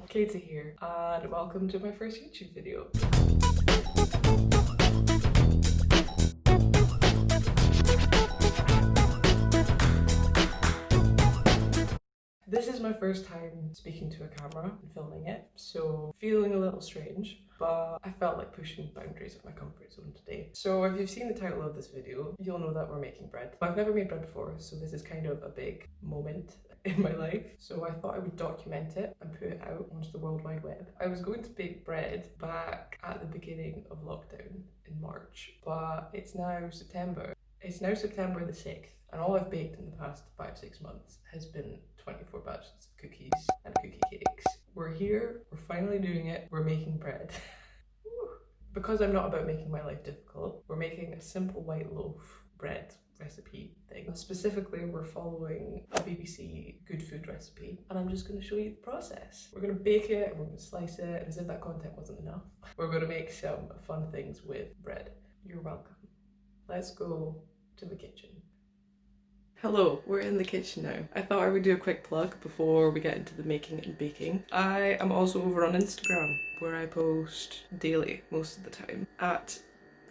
Katie here, and welcome to my first YouTube video. This is my first time speaking to a camera and filming it, so feeling a little strange, but I felt like pushing the boundaries of my comfort zone today. So if you've seen the title of this video, you'll know that we're making bread. I've never made bread before, so this is kind of a big moment in my life. So I thought I would document it and put it out onto the World Wide Web. I was going to bake bread back at the beginning of lockdown in March, but it's now September. It's now September the 6th, and all I've baked in the past 5-6 months has been 24 batches of cookies and cookie cakes. We're here, we're finally doing it, we're making bread. Because I'm not about making my life difficult, we're making a simple white loaf bread recipe thing. Specifically, we're following a BBC good food recipe, and I'm just going to show you the process. We're going to bake it, and we're going to slice it, and as if that content wasn't enough, we're going to make some fun things with bread. You're welcome. Let's go to the kitchen. Hello, we're in the kitchen now. I thought I would do a quick plug before we get into the making and baking. I am also over on Instagram, where I post daily most of the time, at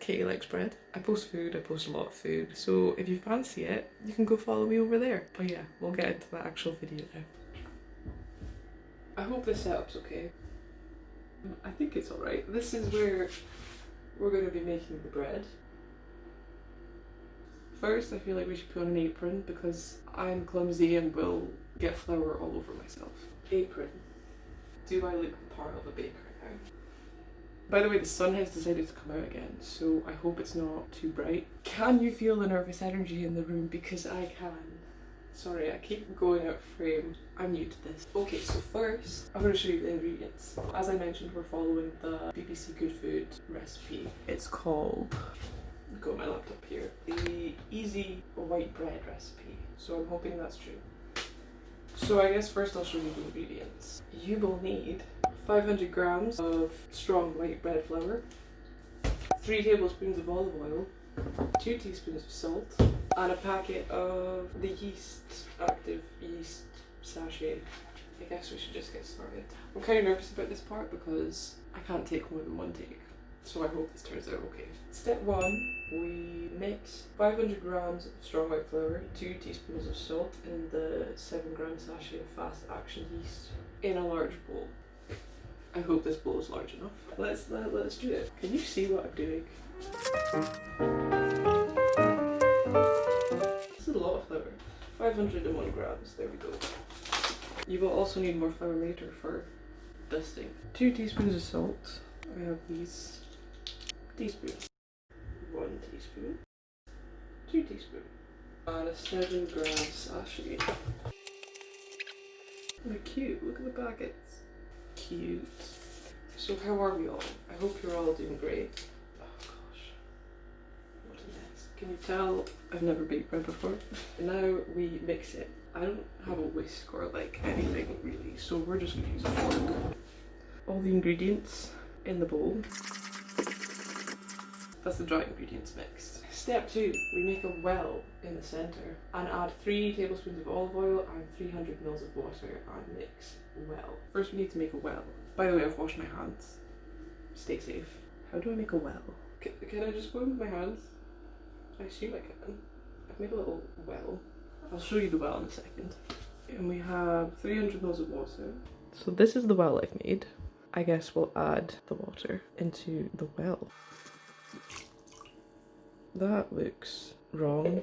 katielikesbread. I post food, I post a lot of food, so if you fancy it, you can go follow me over there. But yeah, we'll get into the actual video now. I hope this setup's okay. I think it's alright. This is where we're going to be making the bread. First, I feel like we should put on an apron because I'm clumsy and will get flour all over myself. Apron. Do I look the part of a baker now? By the way, the sun has decided to come out again, so I hope it's not too bright. Can you feel the nervous energy in the room? Because I can. Sorry, I keep going out of frame. I'm new to this. Okay, so first, I'm going to show you the ingredients. As I mentioned, we're following the BBC Good Food recipe. It's called... I've got my laptop here. The easy white bread recipe. So I'm hoping that's true. So I guess first I'll show you the ingredients. You will need 500 grams of strong white bread flour, 3 tablespoons of olive oil, 2 teaspoons of salt, and a packet of the active yeast sachet. I guess we should just get started. I'm kind of nervous about this part because I can't take more than one take. So I hope this turns out okay. Step 1, we mix 500 grams of strong white flour, 2 teaspoons of salt in the 7-gram sachet of fast action yeast in a large bowl. I hope this bowl is large enough. Let's do it. Can you see what I'm doing? This is a lot of flour. 501 grams, there we go. You will also need more flour later for dusting. 2 teaspoons of salt. I have these teaspoons. 1 teaspoon. 2 teaspoons. And a 7-gram sachet. They're cute, look at the packets. Cute. So how are we all? I hope you're all doing great. Oh gosh. What a mess. Can you tell I've never baked bread before? Now we mix it. I don't have a whisk or like anything really, so we're just gonna use a fork. All the ingredients in the bowl. That's the dry ingredients mixed. Step 2, we make a well in the centre and add 3 tablespoons of olive oil and 300 ml of water and mix well. First we need to make a well. By the way, I've washed my hands. Stay safe. How do I make a well? Can I just go in with my hands? I assume I can. I've made a little well. I'll show you the well in a second. And we have 300 ml of water. So this is the well I've made. I guess we'll add the water into the well. That looks wrong.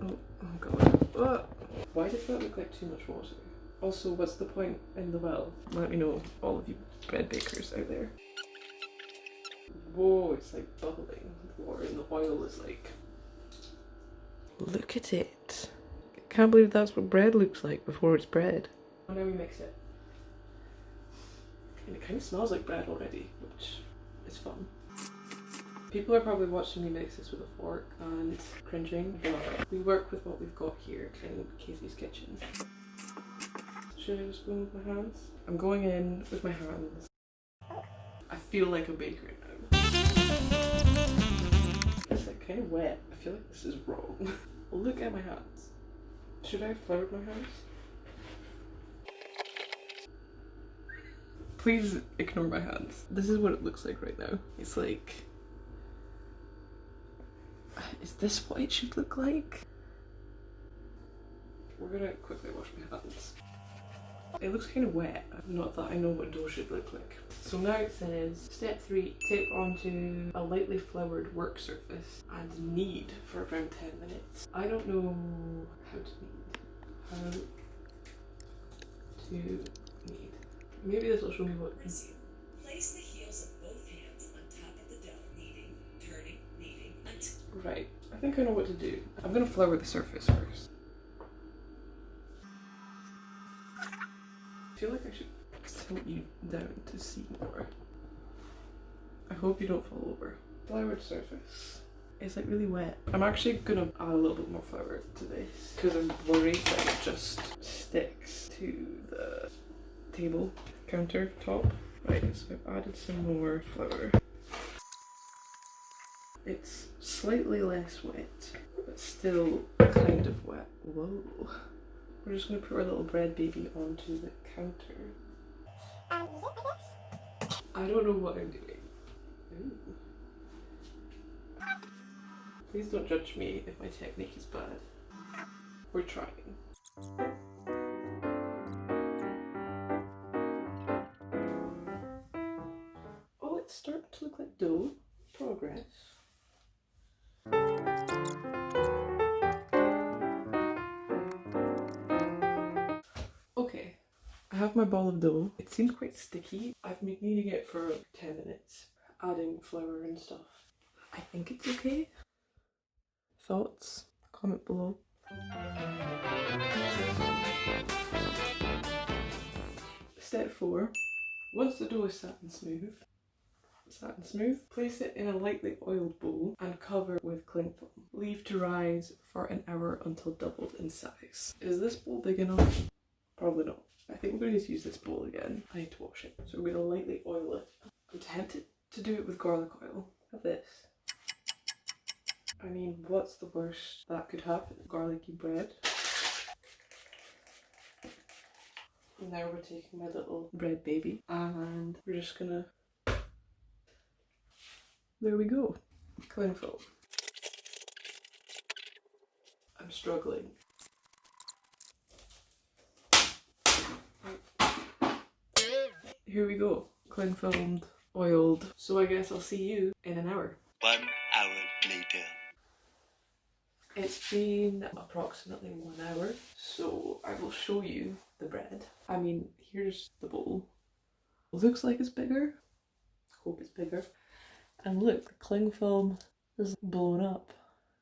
Oh god. Ah. Why does that look like too much water? Also, what's the point in the well? Let me know, all of you bread bakers out there. Whoa, it's like bubbling with water and the oil is like... Look at it. I can't believe that's what bread looks like before it's bread. Oh, now we mix it. And it kind of smells like bread already, which is fun. People are probably watching me mix this with a fork and cringing, but we work with what we've got here in Katie's kitchen. Should I just go in with my hands? I'm going in with my hands. I feel like a baker now. It's like kind of wet. I feel like this is wrong. Look at my hands. Should I have floured my hands? Please ignore my hands. This is what it looks like right now. It's like... Is this what it should look like? We're gonna quickly wash my hands. It looks kind of wet. Not that I know what dough should look like. So now it says, step 3, tape onto a lightly floured work surface and knead for around 10 minutes. I don't know how to knead. How to knead. Maybe this will show me what. Resume. Place the heels of both hands on top of the dough, kneading, turning, kneading until... Right. I think I know what to do. I'm gonna flour the surface first. I feel like I should tilt you down to see more. I hope you don't fall over. Floured surface. It's like really wet. I'm actually gonna add a little bit more flour to this because I'm worried that it just sticks to the table countertop. Right, so I've added some more flour. It's slightly less wet, but still kind of wet. Whoa. We're just going to put our little bread baby onto the counter. I don't know what I'm doing. Ooh. Please don't judge me if my technique is bad. We're trying. Oh, it's starting to look like dough. Progress. Okay, I have my ball of dough. It seems quite sticky. I've been kneading it for 10 minutes, adding flour and stuff. I think it's okay. Thoughts? Comment below. Step 4. Once the dough is satin smooth, place it in a lightly oiled bowl and cover with cling film. Leave to rise for an hour until doubled in size. Is this bowl big enough? Probably not. I think we're going to need to use this bowl again. I need to wash it. So we're going to lightly oil it. I'm tempted to do it with garlic oil. Have this. I mean, what's the worst that could happen? Garlicky bread. Now we're taking my little bread baby and we're just gonna... There we go. Cling film. I'm struggling. Here we go. Cling filmed, oiled. So I guess I'll see you in an hour. 1 hour later. It's been approximately 1 hour, so I will show you the bread. I mean, here's the bowl. Looks like it's bigger. Hope it's bigger. And look, the cling film is blown up.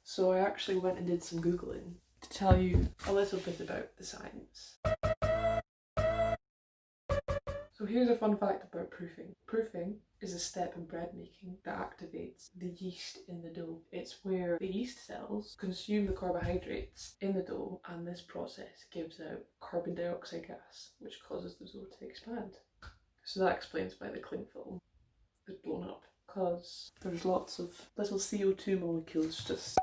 So I actually went and did some Googling to tell you a little bit about the science. So here's a fun fact about proofing. Proofing is a step in bread making that activates the yeast in the dough. It's where the yeast cells consume the carbohydrates in the dough, and this process gives out carbon dioxide gas, which causes the dough to expand. So that explains why the cling film is blown up, because there's lots of little CO2 molecules just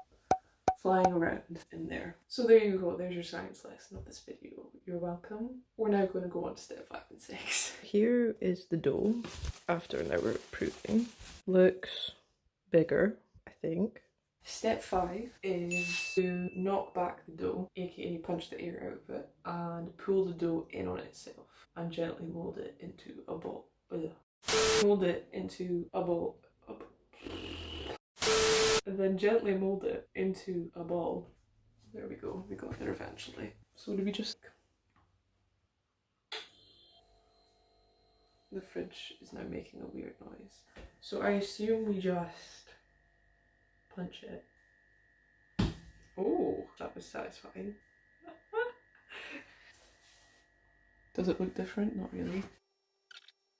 flying around in there. So there you go, there's your science lesson of this video. You're welcome. We're now going to go on to step 5 and 6. Here is the dough after an hour of proofing. Looks bigger, I think. Step 5 is to knock back the dough, aka punch the air out of it, and pull the dough in on itself and gently mold it into a ball. Mold it into a ball. And then gently mold it into a ball. There we go, we got there eventually. So do we just... The fridge is now making a weird noise. So I assume we just punch it. Oh, that was satisfying. Does it look different? Not really.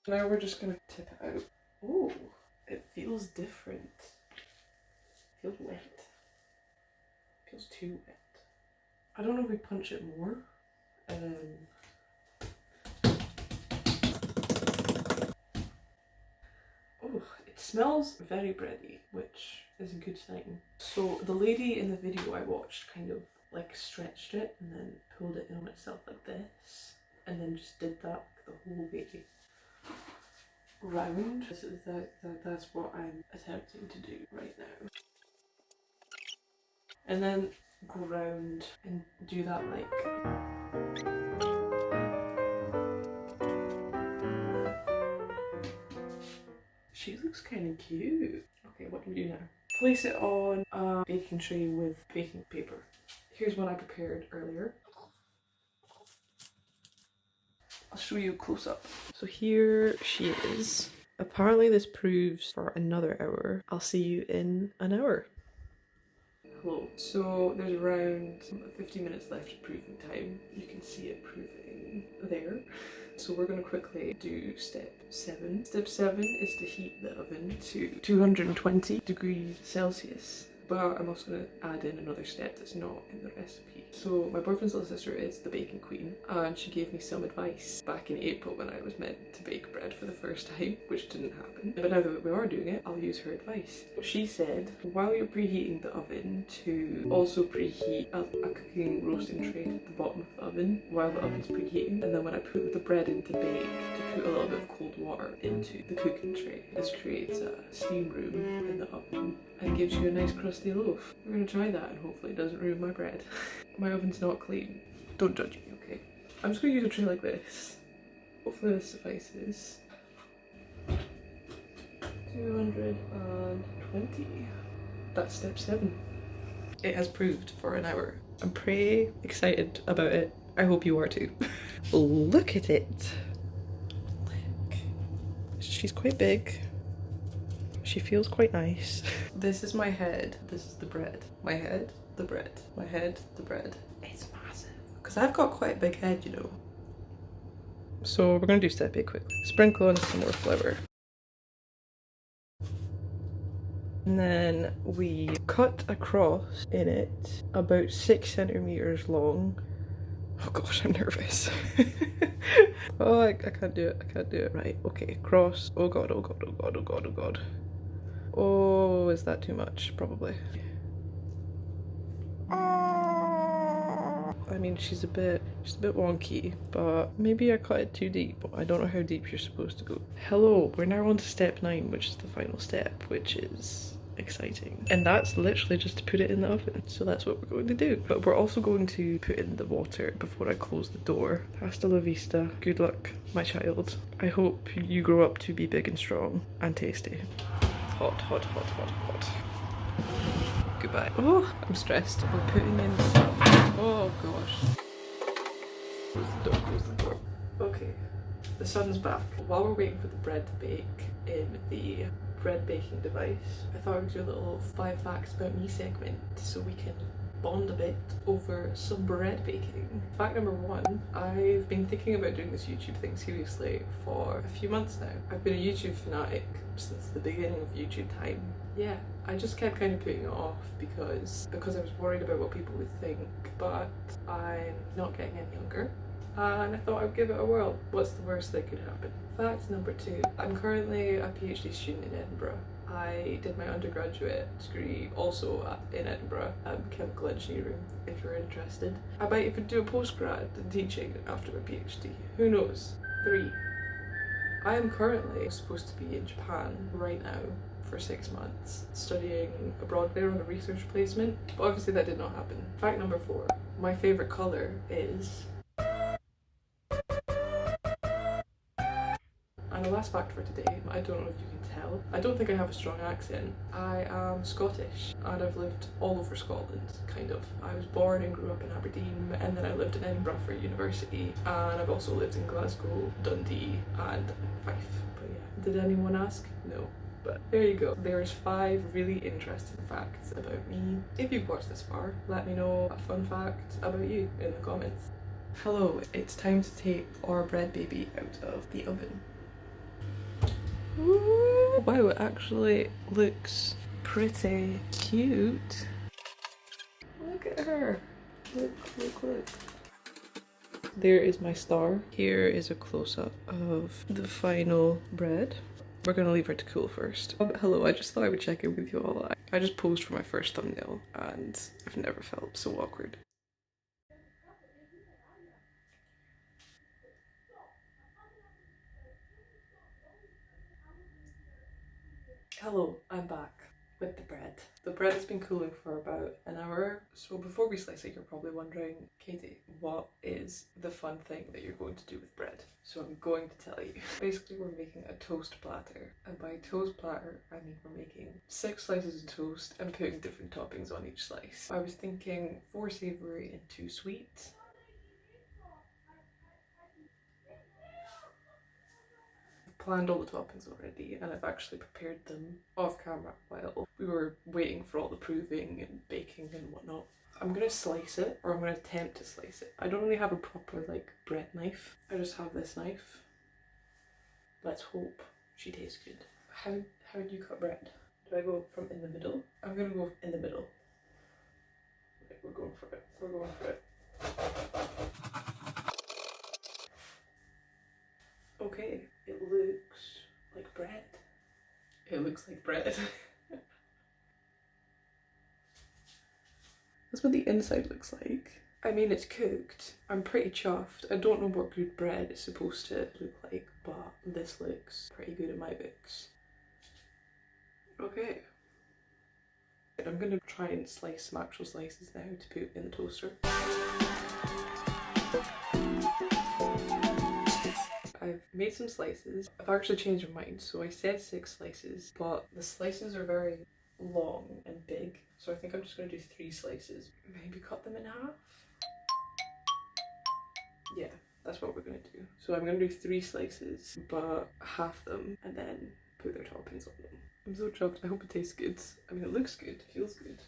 Now we're just gonna tip it out. Oh, it feels different. Feels wet. Feels too wet. I don't know if we punch it more. Oh, it smells very bready, which is a good sign. So the lady in the video I watched kind of like stretched it and then pulled it in on itself like this, and then just did that the whole way. round. That's what I'm attempting to do right now. And then go round and do that like. She looks kind of cute. Okay, what do we do now? Place it on a baking tray with baking paper. Here's what I prepared earlier. I'll show you a close up. So here she is. Apparently this proves for another hour. I'll see you in an hour. Hello. So there's around 50 minutes left of proving time. You can see it proving there. So we're going to quickly do step 7. Step 7 is to heat the oven to 220 degrees Celsius. But I'm also going to add in another step that's not in the recipe. So my boyfriend's little sister is the baking queen, and she gave me some advice back in April when I was meant to bake bread for the first time, which didn't happen. But now that we are doing it, I'll use her advice. She said, while you're preheating the oven, to also preheat a cooking roasting tray at the bottom of the oven while the oven's preheating. And then when I put the bread in to bake, to put a little bit of cold water into the cooking tray. This creates a steam room in the oven and gives you a nice crusty loaf. We're going to try that and hopefully it doesn't ruin my bread. My oven's not clean. Don't judge me, okay? I'm just going to use a tray like this. Hopefully this suffices. 220. That's step 7. It has proved for an hour. I'm pretty excited about it. I hope you are too. Look at it. Look. She's quite big. She feels quite nice. This is my head. This is the bread. My head, the bread. My head, the bread. It's massive. Because I've got quite a big head, you know. So we're going to do step 8 quickly. Sprinkle in some more flour. And then we cut across in it about 6 centimeters long. Oh gosh, I'm nervous. Oh, I can't do it. I can't do it. Right, okay, cross. Oh god, oh god, oh god, oh god, oh god. Oh, is that too much? Probably. I mean, she's a bit wonky, but maybe I cut it too deep. I don't know how deep you're supposed to go. Hello, we're now on to step 9, which is the final step, which is exciting. And that's literally just to put it in the oven. So that's what we're going to do. But we're also going to put in the water before I close the door. Hasta la vista. Good luck, my child. I hope you grow up to be big and strong and tasty. Hot, hot, hot, hot, hot. Goodbye. Oh, I'm stressed. We're putting in. Oh gosh. Close the door, close the door. Okay, the sun's back. While we're waiting for the bread to bake in the bread baking device, I thought we'd do a little 5 facts about me segment so we can bond a bit over some bread baking. Fact number 1, I've been thinking about doing this YouTube thing seriously for a few months now. I've been a YouTube fanatic since the beginning of YouTube time. Yeah, I just kept kind of putting it off because I was worried about what people would think, but I'm not getting any younger. And I thought I'd give it a whirl. What's the worst that could happen? Fact number 2, I'm currently a PhD student in Edinburgh. I did my undergraduate degree also in Edinburgh, chemical engineering, if you're interested. I might even do a postgrad in teaching after my PhD. Who knows? 3, I am currently supposed to be in Japan right now for 6 months, studying abroad there on a research placement, but obviously that did not happen. Fact number 4, my favourite colour is... And the last fact for today, I don't know if you can tell, I don't think I have a strong accent. I am Scottish and I've lived all over Scotland, kind of. I was born and grew up in Aberdeen and then I lived in Edinburgh for university, and I've also lived in Glasgow, Dundee and Fife. But yeah, did anyone ask? No. But there you go. There's 5 really interesting facts about me. If you've watched this far, let me know a fun fact about you in the comments. Hello, it's time to take our bread baby out of the oven. Ooh, wow, it actually looks pretty cute. Look at her. Look, look, look. There is my star. Here is a close-up of the final bread. We're gonna leave her to cool first. Hello, I just thought I would check in with you all. I just posed for my first thumbnail and I've never felt so awkward. Hello, I'm back with the bread. The bread has been cooling for about an hour. So before we slice it, you're probably wondering, Katie, what is the fun thing that you're going to do with bread? So I'm going to tell you. Basically, we're making a toast platter. And by toast platter, I mean we're making 6 slices of toast and putting different toppings on each slice. I was thinking 4 savoury and 2 sweet. Planned all the toppings already, and I've actually prepared them off camera while we were waiting for all the proving and baking and whatnot. I'm gonna slice it, or I'm gonna attempt to slice it. I don't really have a proper like bread knife. I just have this knife. Let's hope she tastes good. How do you cut bread? Do I go from in the middle? I'm gonna go in the middle. Okay, we're going for it. We're going for it. Okay, it looks like bread. It looks like bread. That's what the inside looks like. I mean, it's cooked. I'm pretty chuffed. I don't know what good bread is supposed to look like, but this looks pretty good in my books. Okay. I'm gonna try and slice some actual slices now to put in the toaster. I've made some slices. I've actually changed my mind. So I said 6 slices, but the slices are very long and big. So I think I'm just going to do 3 slices. Maybe cut them in half? Yeah, that's what we're going to do. So I'm going to do 3 slices, but half them and then put their toppings on them. I'm so chuffed. I hope it tastes good. I mean, it looks good. It feels good.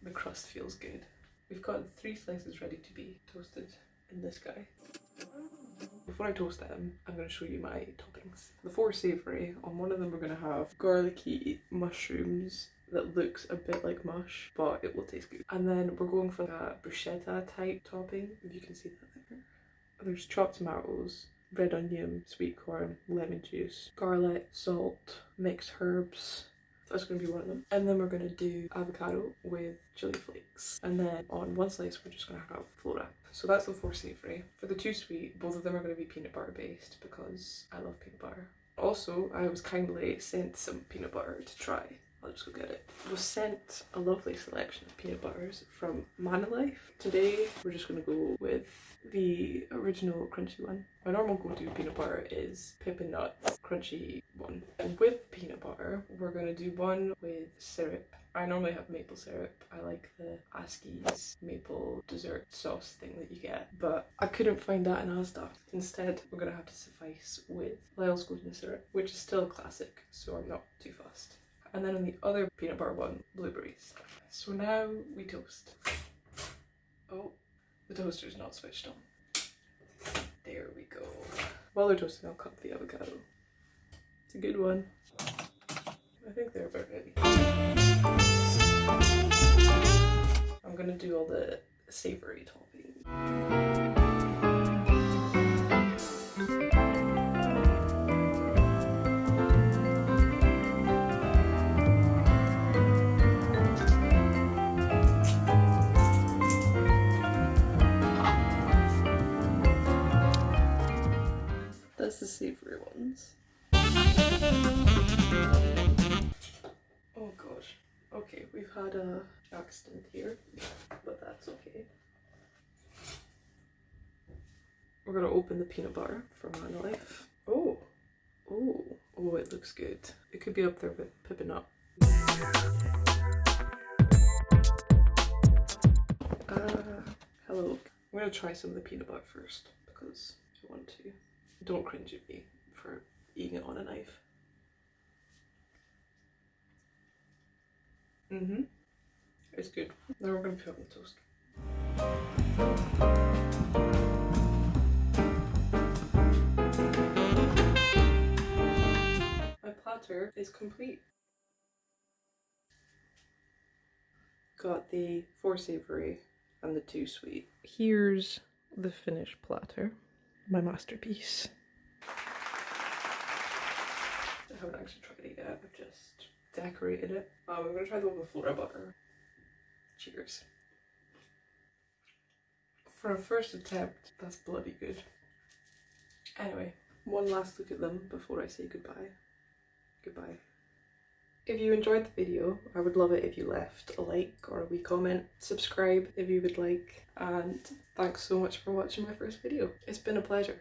The crust feels good. We've got 3 slices ready to be toasted in this guy. Before I toast them, I'm going to show you my toppings. The 4 savoury, on one of them we're going to have garlicky mushrooms that looks a bit like mush, but it will taste good. And then we're going for a bruschetta type topping, if you can see that there. There's chopped tomatoes, red onion, sweet corn, lemon juice, garlic, salt, mixed herbs. That's going to be one of them. And then we're going to do avocado with chili flakes. And then on one slice we're just going to have flora. So that's the 4 savoury. For the 2 sweet, both of them are going to be peanut butter based because I love peanut butter. Also, I was kindly sent some peanut butter to try. I'll just go get it. I was sent a lovely selection of peanut butters from Manalife. Today we're just going to go with the original crunchy one. My normal go-to peanut butter is Pippin Nuts crunchy one. And with peanut butter, we're going to do one with syrup. I normally have maple syrup. I like the Askey's maple dessert sauce thing that you get, but I couldn't find that in Asda. Instead, we're going to have to suffice with Lyle's golden syrup, which is still classic, so I'm not too fussed. And then on the other peanut butter one, blueberries. So now we toast. Oh, the toaster's not switched on. There we go. While they're toasting, I'll cut the avocado. It's a good one. I think they're about ready. I'm gonna do all the savoury toppings. That's the savoury ones. Oh gosh. Okay, we've had a accident here, but that's okay. We're gonna open the peanut butter from Manalife. Oh, it looks good. It could be up there with Pippin Nut. Hello. I'm gonna try some of the peanut butter first because I want to. Don't cringe at me for eating it on a knife. It's good. Now we're gonna put it on the toast. My platter is complete. Got the 4 savoury and the 2 sweet. Here's the finished platter. My masterpiece. I haven't actually tried it yet, I've just decorated it. I'm gonna try the one with flora butter. Cheers. For a first attempt, that's bloody good. Anyway, one last look at them before I say goodbye. Goodbye. If you enjoyed the video, I would love it if you left a like or a wee comment. Subscribe if you would like, and thanks so much for watching my first video. It's been a pleasure.